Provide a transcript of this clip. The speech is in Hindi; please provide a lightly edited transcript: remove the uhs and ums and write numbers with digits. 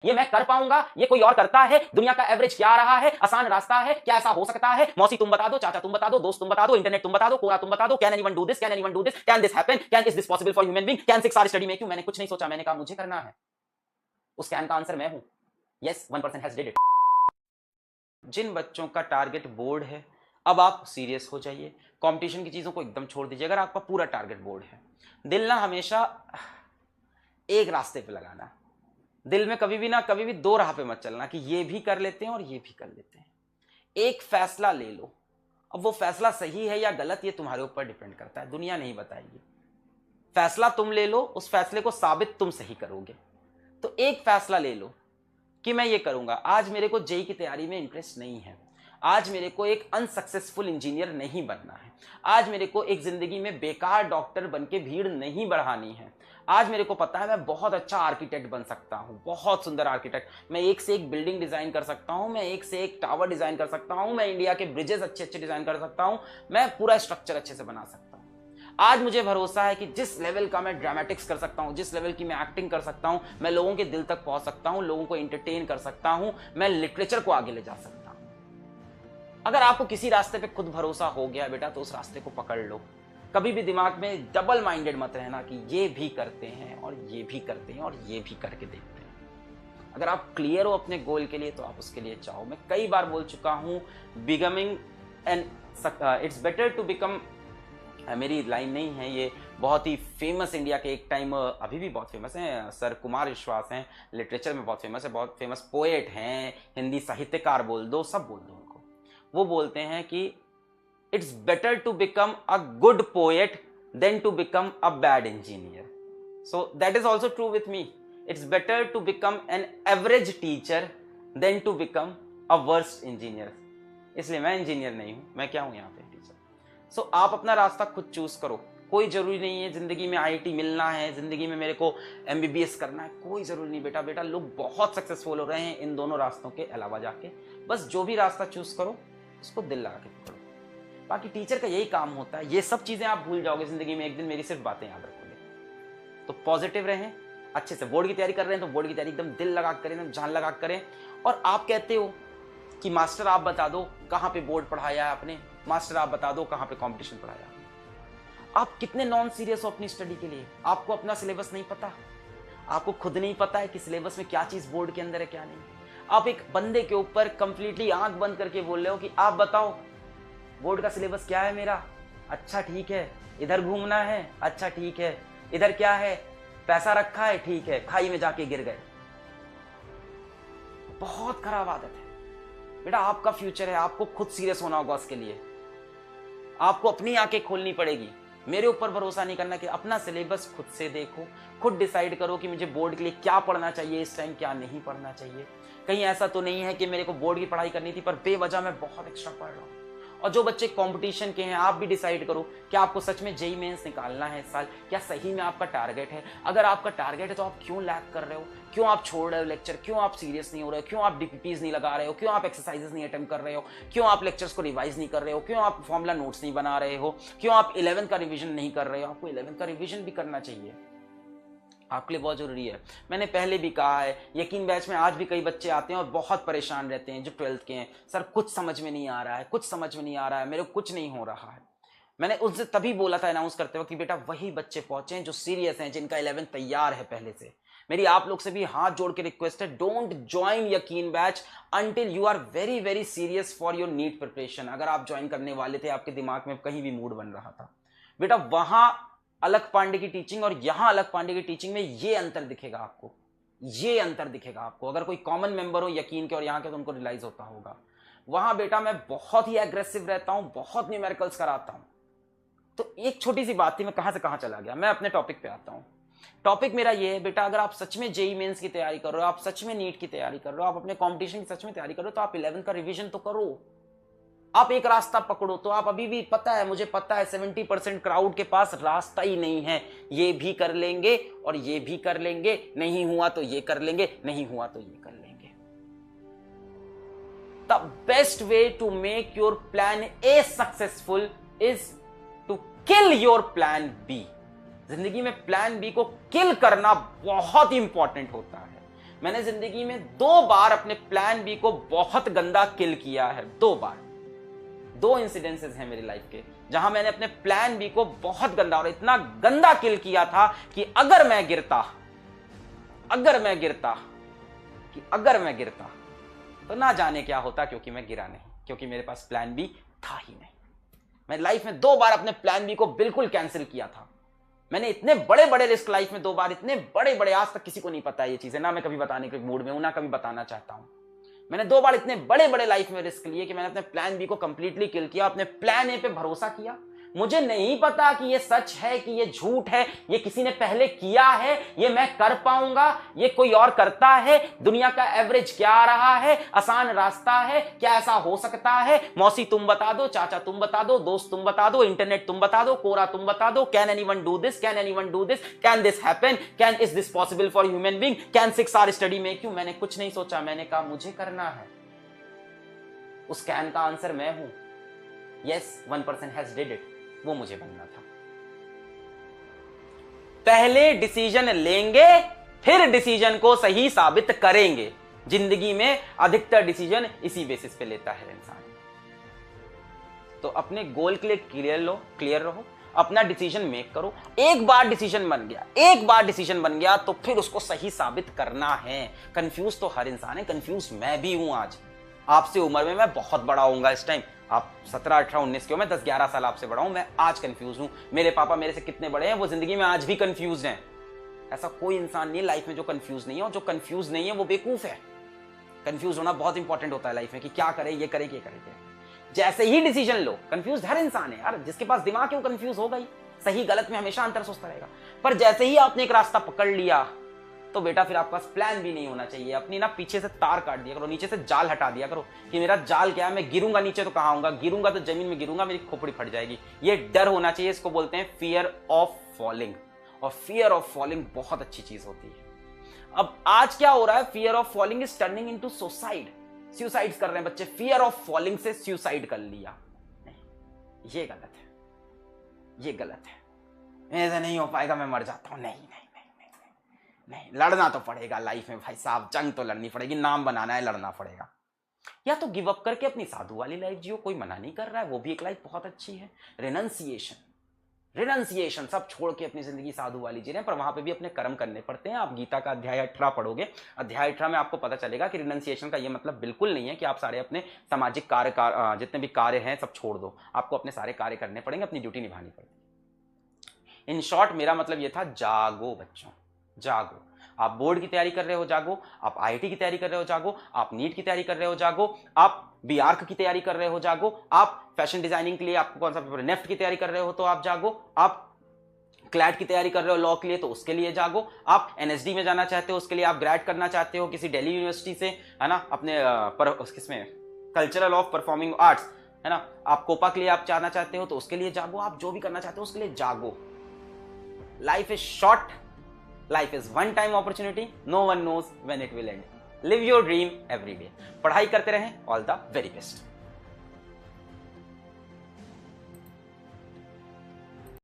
ये मैं कर पाऊंगा, ये कोई और करता है, दुनिया का एवरेज क्या रहा है, आसान रास्ता है, क्या ऐसा हो सकता है? मौसी तुम बता दो, चाचा तुम बता दो, दोस्त तुम बता दो, इंटरनेट तुम बता दो, कोरा तुम बता दो, can anyone do this, can anyone do this, can this happen, can is this possible for human being, can 6 hour study make you? मैंने कुछ नहीं सोचा, मैंने कहा मुझे करना है। उस कैन का आंसर मैं हूं। Yes, 1% has did it. जिन बच्चों का टारगेट बोर्ड है, अब आप सीरियस हो जाइए, कंपटीशन की चीजों को एकदम छोड़ दीजिए। अगर आपका पूरा टारगेट बोर्ड है, दिल ना हमेशा एक रास्ते पे लगाना, दिल में कभी भी ना, कभी भी दो राह पे मत चलना कि ये भी कर लेते हैं और ये भी कर लेते हैं। एक फैसला ले लो। अब वो फैसला सही है या गलत, ये तुम्हारे ऊपर डिपेंड करता है, दुनिया नहीं बताएगी। फैसला तुम ले लो, उस फैसले को साबित तुम सही करोगे। तो एक फैसला ले लो कि मैं ये करूंगा। आज मेरे को जेई की तैयारी में इंटरेस्ट नहीं है, आज मेरे को एक अनसक्सेसफुल इंजीनियर नहीं बनना है, आज मेरे को एक जिंदगी में बेकार डॉक्टर बन के भीड़ नहीं बढ़ानी है, आज मेरे को पता है मैं बहुत अच्छा आर्किटेक्ट बन सकता हूं, बहुत सुंदर आर्किटेक्ट, मैं एक से एक बिल्डिंग डिजाइन कर सकता हूं, मैं एक से एक टावर डिजाइन कर सकता हूं, मैं इंडिया के ब्रिजेस अच्छे अच्छे डिजाइन कर सकता हूं, मैं पूरा स्ट्रक्चर अच्छे से बना सकता हूं। आज मुझे भरोसा है कि जिस लेवल का मैं ड्रामेटिक्स कर सकता हूं, जिस लेवल की मैं एक्टिंग कर सकता हूं, मैं लोगों के दिल तक पहुंच सकता हूं, लोगों को एंटरटेन कर सकता हूं, मैं लिटरेचर को आगे ले जा सकता हूं। अगर आपको किसी रास्ते पे खुद भरोसा हो गया बेटा, तो उस रास्ते को पकड़ लो। कभी भी दिमाग में डबल माइंडेड मत रहना कि ये भी करते हैं और ये भी करते हैं और ये भी करके देखते हैं। अगर आप क्लियर हो अपने गोल के लिए, तो आप उसके लिए चाहो। मैं कई बार बोल चुका हूं, becoming and it's better to become, मेरी लाइन नहीं है ये, बहुत ही फेमस इंडिया के एक टाइम, अभी भी बहुत फेमस हैं, सर कुमार विश्वास हैं, लिटरेचर में बहुत फेमस है, बहुत फेमस पोएट हैं, हिंदी साहित्यकार बोल दो, सब बोल दो उनको। वो बोलते हैं कि it's better to become a good poet than to become a bad engineer. So that is also true with me. It's better to become an average teacher than to become a worst engineer. इसलिए मैं इंजीनियर नहीं हूं, मैं क्या हूं यहाँ पे, टीचर। सो आप अपना रास्ता खुद चूज करो। कोई जरूरी नहीं है जिंदगी में आईआईटी मिलना है, जिंदगी में मेरे को एमबीबीएस करना है, कोई जरूरी नहीं बेटा। बेटा लोग बहुत सक्सेसफुल हो रहे हैं इन दोनों रास्तों के अलावा जाके। बस जो भी रास्ता चूज करो उसको दिल लगा के पकड़ो। बाकी टीचर का यही काम होता है, ये सब चीजें आप भूल जाओगे जिंदगी में, एक दिन मेरी सिर्फ बातें याद रखोगे। तो पॉजिटिव रहें, अच्छे से बोर्ड की तैयारी कर रहे हैं तो बोर्ड की तैयारी एकदम दिल लगा करें, एकदम जान लगा करें। और आप कहते हो कि मास्टर आप बता दो कहाँ पे बोर्ड पढ़ाया है आपने, मास्टर आप बता दो कहाँ पे कंपटीशन पढ़ाया। आप कितने नॉन सीरियस हो अपनी स्टडी के लिए? आपको अपना सिलेबस नहीं पता, आपको खुद नहीं पता है कि सिलेबस में क्या चीज बोर्ड के अंदर है क्या नहीं। आप एक बंदे के ऊपर कंप्लीटली आंख बंद करके बोल रहे हो कि आप बताओ बोर्ड का सिलेबस क्या है मेरा। अच्छा ठीक है, इधर घूमना है, अच्छा ठीक है, इधर क्या है, पैसा रखा है, ठीक है, खाई में जाके गिर गए। बहुत खराब आदत है बेटा। आपका फ्यूचर है, आपको खुद सीरियस होना होगा उसके लिए, आपको अपनी आंखें खोलनी पड़ेगी। मेरे ऊपर भरोसा नहीं करना कि अपना सिलेबस खुद से देखो, खुद डिसाइड करो कि मुझे बोर्ड के लिए क्या पढ़ना चाहिए इस टाइम, क्या नहीं पढ़ना चाहिए। कहीं ऐसा तो नहीं है कि मेरे को बोर्ड की पढ़ाई करनी थी पर बेवजह मैं बहुत एक्स्ट्रा पढ़ रहा हूँ। और जो बच्चे कंपटीशन के हैं, आप भी डिसाइड करो कि आपको सच में जेईई मेंस निकालना है इस साल, क्या सही में आपका टारगेट है। अगर आपका टारगेट है तो आप क्यों लैग कर रहे हो, क्यों आप छोड़ रहे हो लेक्चर, क्यों आप सीरियस नहीं हो रहे हो, क्यों आप डीपीपीज नहीं लगा रहे हो, क्यों आप एक्सरसाइजेस नहीं अटेम्प्ट कर रहे हो, क्यों आप लेक्चर्स को रिवाइज नहीं कर रहे हो, क्यों आप फॉर्मूला नोट्स नहीं बना रहे हो, क्यों आप 11th का रिविजन नहीं कर रहे हो। आपको 11th का रिविजन भी करना चाहिए, आपके लिए बहुत जरूरी है। मैंने पहले भी कहा है, यकीन बैच में आज भी कई बच्चे आते हैं और बहुत परेशान रहते हैं जो 12th के हैं। सर कुछ समझ में नहीं आ रहा है, कुछ समझ में नहीं आ रहा है, मेरे को कुछ नहीं हो रहा है। मैंने उनसे तभी बोला था अनाउंस करते वक्त कि बेटा वही बच्चे पहुंचे हैं जो सीरियस हैं, जिनका 11th तैयार है पहले से। मेरी आप लोग से भी हाथ जोड़ के रिक्वेस्ट है, डोंट ज्वाइन यकीन batch until you are very very serious for your NEET preparation. अगर आप ज्वाइन करने वाले थे, आपके दिमाग में कहीं भी मूड बन रहा था, बेटा वहां अलग पांडे की टीचिंग और यहां अलग पांडे की टीचिंग में ये अंतर दिखेगा आपको, ये अंतर दिखेगा आपको। अगर कोई कॉमन मेंबर हो यकीन के और यहां के, तो उनको रियलाइज होता होगा। वहां बेटा मैं बहुत ही एग्रेसिव रहता हूं, बहुत न्यूमेरिकल्स कराता हूं। तो एक छोटी सी बात थी, मैं कहां से कहां चला गया, मैं अपने टॉपिक पे आता हूं। टॉपिक मेरा ये है बेटा, अगर आप सच में जेईई मेंस की तैयारी कर रहे हो, आप सच में नीट की तैयारी कर रहे हो, आप अपने कॉम्पिटिशन की सच में तैयारी कर रहे हो, तो आप 11th का रिविजन तो करो। आप एक रास्ता पकड़ो। तो आप अभी भी, पता है मुझे, पता है 70% क्राउड के पास रास्ता ही नहीं है। ये भी कर लेंगे और ये भी कर लेंगे, नहीं हुआ तो ये कर लेंगे, नहीं हुआ तो ये कर लेंगे। The best way to make your plan A successful is to kill your plan B. जिंदगी में प्लान बी को किल करना बहुत इंपॉर्टेंट होता है। मैंने जिंदगी में 2 बार अपने प्लान बी को बहुत गंदा किल किया है। 2 बार, 2 इंसिडेंसेस हैं मेरी लाइफ के जहां मैंने अपने प्लान बी को बहुत गंदा और इतना गंदा किल किया था कि अगर मैं गिरता तो ना जाने क्या होता, क्योंकि मैं गिरा नहीं, क्योंकि मेरे पास प्लान बी था ही नहीं। मैं लाइफ में 2 बार अपने प्लान बी को बिल्कुल कैंसिल किया था। मैंने इतने बड़े बड़े रिस्क लाइफ में 2 बार, इतने बड़े बड़े, आज तक किसी को नहीं पता ये चीजें, ना मैं कभी बताने के मूड में हूं, ना कभी बताना चाहता हूं। मैंने 2 बार इतने बड़े बड़े लाइफ में रिस्क लिए कि मैंने अपने प्लान बी को कंप्लीटली किल किया, अपने प्लान ए पे भरोसा किया। मुझे नहीं पता कि ये सच है कि ये झूठ है, ये किसी ने पहले किया है, ये मैं कर पाऊंगा, ये कोई और करता है, दुनिया का एवरेज क्या आ रहा है, आसान रास्ता है, क्या ऐसा हो सकता है, मौसी तुम बता दो, चाचा तुम बता दो, दोस्त तुम बता दो, इंटरनेट तुम बता दो, कोरा तुम बता दो, can anyone do this, can anyone do this, can this happen, can is this possible for human being, can 6 hour study make you. मैंने कुछ नहीं सोचा, मैंने कहा मुझे करना है। उस कैन का आंसर मैं हूं। यस, 1% हैज डिड इट, वो मुझे बनना था। पहले डिसीजन लेंगे, फिर डिसीजन को सही साबित करेंगे। जिंदगी में अधिकतर डिसीजन इसी बेसिस पे लेता है इंसान। तो अपने गोल के लिए क्लियर रहो, अपना डिसीजन मेक करो। एक बार डिसीजन बन गया तो फिर उसको सही साबित करना है। कंफ्यूज तो हर इंसान है, कंफ्यूज मैं भी हूं। आज आपसे उम्र में मैं बहुत बड़ा होऊंगा इस टाइम, आप 17, 18, 19 के हो, मैं 10-11 साल आपसे बड़ा हूं। मैं आज कंफ्यूज हूं। मेरे पापा मेरे से कितने बड़े हैं, वो जिंदगी में आज भी कंफ्यूज हैं। ऐसा कोई इंसान नहीं लाइफ में जो कंफ्यूज नहीं है, और जो कंफ्यूज नहीं है वो बेवकूफ है। कंफ्यूज होना बहुत इंपॉर्टेंट होता है लाइफ में कि क्या करे, ये करे, ये करे। जैसे ही डिसीजन लो, कंफ्यूज हर इंसान है यार, जिसके पास दिमाग है वो कंफ्यूज होगा ही। सही गलत में हमेशा अंतर सोचता रहेगा। पर जैसे ही आपने एक रास्ता पकड़ लिया तो बेटा फिर आपके पास प्लान भी नहीं होना चाहिए। अपनी ना पीछे से तार काट दिया करो, नीचे से जाल हटा दिया करो कि मेरा जाल क्या है, मैं गिरूंगा नीचे तो कहां आऊंगा, गिरूंगा तो जमीन में गिरूंगा, मेरी खोपड़ी फट जाएगी। ये डर होना चाहिए, इसको बोलते हैं फियर ऑफ फॉलिंग। और फियर ऑफ फॉलिंग बहुत अच्छी चीज होती है। अब आज क्या हो रहा है, fear of falling is turning into suicide. Suicides कर रहे हैं बच्चे, फियर ऑफ फॉलिंग से सुसाइड कर लिया। नहीं, ये गलत है, ये गलत है। ऐसा नहीं हो पाएगा, मैं मर जाता हूं। नहीं, लड़ना तो पड़ेगा लाइफ में भाई साहब, जंग तो लड़नी पड़ेगी, नाम बनाना है, लड़ना पड़ेगा। या तो गिव अप करके अपनी साधु वाली लाइफ जियो, कोई मना नहीं कर रहा है, वो भी एक लाइफ बहुत अच्छी है। रिनंसिएशन सब छोड़ के अपनी जिंदगी साधु वाली जी रहे हैं, पर वहां पे भी अपने कर्म करने पड़ते हैं। आप गीता का अध्याय 18 पढ़ोगे, अध्याय 18 में आपको पता चलेगा कि रिनंसिएशन का ये मतलब बिल्कुल नहीं है कि आप सारे अपने सामाजिक कार्य जितने भी कार्य हैं सब छोड़ दो। आपको अपने सारे कार्य करने पड़ेंगे, अपनी ड्यूटी निभानी पड़ेगी। इन शॉर्ट मेरा मतलब ये था, जागो बच्चों, जागो। आप बोर्ड की तैयारी कर रहे हो, जागो। आप आईआईटी की तैयारी कर रहे हो, जागो। आप नीट की तैयारी कर रहे हो, जागो। आप बीआर्क की तैयारी कर रहे हो, जागो। आप फैशन डिजाइनिंग के लिए आपको कौन सा पेपर, नेफ्ट की तैयारी कर रहे हो तो आप जागो। आप क्लैट की तैयारी कर रहे हो लॉ के लिए तो उसके लिए जागो। आप एनएसडी में जाना चाहते हो, उसके लिए आप ग्रेड करना चाहते हो किसी दिल्ली यूनिवर्सिटी से, है ना, अपने किसमें, कल्चरल ऑफ परफॉर्मिंग आर्ट्स, है ना। आप कोपा के लिए आप जाना चाहते हो तो उसके लिए जागो। आप जो भी करना चाहते हो उसके लिए जागो। Life is short, life is one time opportunity, no one knows when it will end. Live your dream every day. पढ़ाई करते रहें, all the very best.